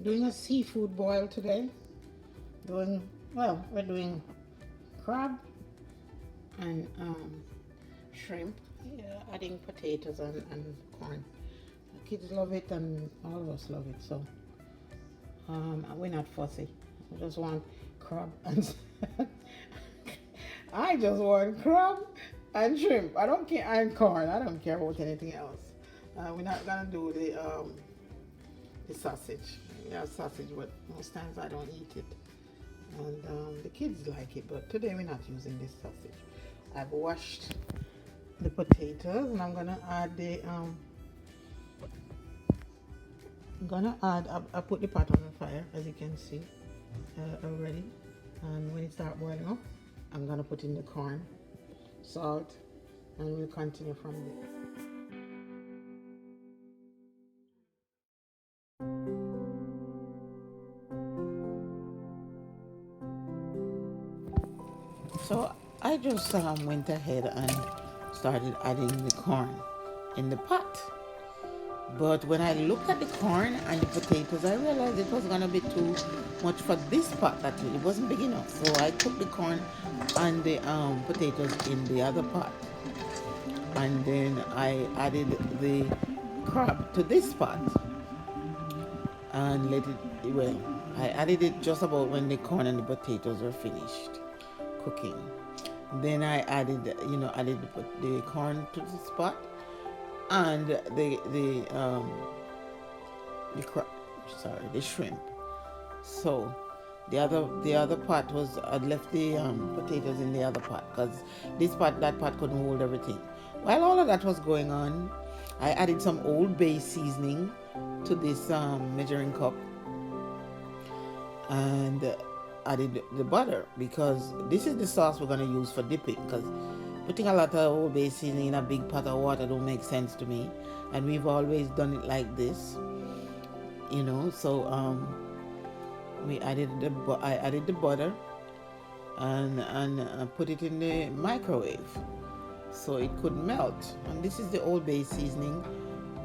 Doing a seafood boil today. We're doing crab and shrimp. Yeah, adding potatoes and corn. The kids love it and all of us love it. So we're not fussy. We just want crab and I just want crab and shrimp. I don't care, and corn. I don't care about anything else. We're not gonna do the sausage. We have sausage, but most times I don't eat it. And the kids like it, but today we're not using this sausage. I've washed the potatoes and I'm gonna add I put the pot on the fire, as you can see already. And when it starts boiling up, I'm gonna put in the corn, salt, and we'll continue from there. So I just went ahead and started adding the corn in the pot. But when I looked at the corn and the potatoes, I realized it was gonna be too much for this pot. That it wasn't big enough. So I took the corn and the potatoes in the other pot, and then I added the crab to this pot and let it. Well, I added it just about when the corn and the potatoes were finished cooking. Then I added, the corn to this pot and the shrimp. So the other pot was, I'd left the potatoes in the other pot because that pot couldn't hold everything. While all of that was going on, I added some Old Bay seasoning to this measuring cup and added the butter, because this is the sauce we're going to use for dipping, because putting a lot of Old Bay seasoning in a big pot of water don't make sense to me, and we've always done it like this, so I added the butter and put it in the microwave so it could melt. And this is the Old Bay seasoning.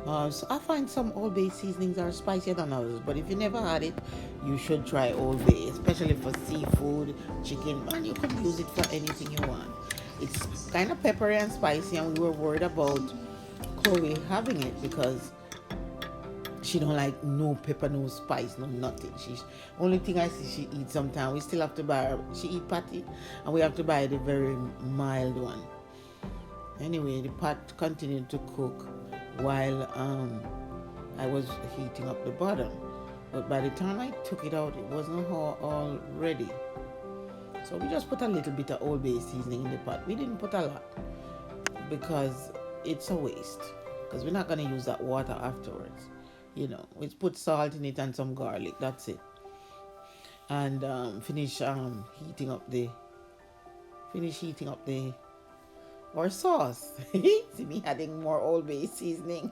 So I find some Old Bay seasonings are spicier than others, but if you never had it, you should try Old Bay, especially for seafood, chicken, and you could use it for anything you want. It's kind of peppery and spicy, and we were worried about Chloe having it because she don't like no pepper, no spice, no nothing. She's only thing I see she eats sometimes. We still have to buy her. She eat patty, and we have to buy the very mild one. Anyway, the pot continued to cook while I was heating up the butter. But by the time I took it out, it wasn't all ready. So we just put a little bit of Old Bay seasoning in the pot. We didn't put a lot because it's a waste. Because we're not going to use that water afterwards. We put salt in it and some garlic. That's it. And finish heating up the or sauce. See me adding more Old Bay seasoning.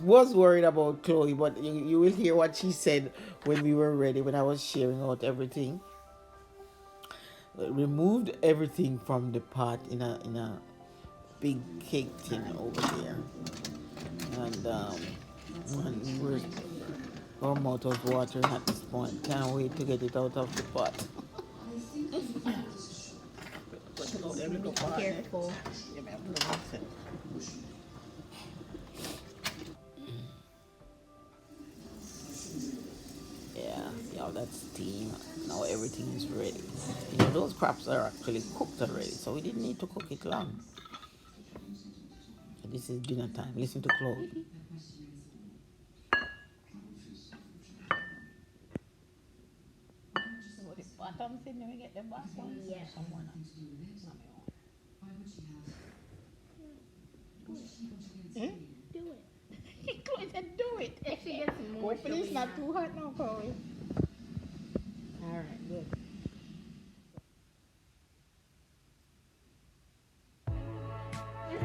Was worried about Chloe, but you will hear what she said when we were ready, when I was sharing out everything. Removed everything from the pot in a big cake tin over there, and our mouth was watering at this point. Can't wait to get it out of the pot. Careful. Yeah, see how that's steam. Now everything is ready. Those crabs are actually cooked already, so we didn't need to cook it long. So this is dinner time. Listen to Chloe. Bottom, see, let me get the bottom. Yeah. Someone Do it. Chloe said, do it. If she gets more, Hopefully it's not too hot now, Chloe. All right, good.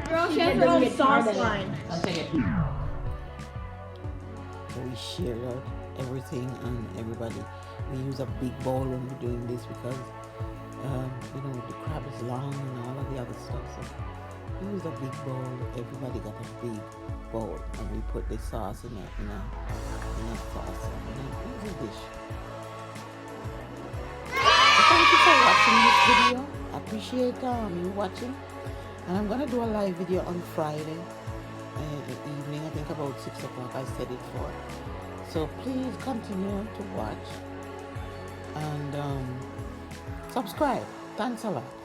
Girl, she has her own sauce line. I'll take it. So we shared out everything and everybody. We use a big bowl when we're doing this because, the crab is long and all of the other stuff. So We use a big bowl. Everybody got a big bowl, and we put the sauce in a sauce in a easy dish. So thank you for watching this video. I appreciate you watching, and I'm gonna do a live video on Friday evening. I think about 6 o'clock. I set it for. So please continue to watch and subscribe. Thanks a lot.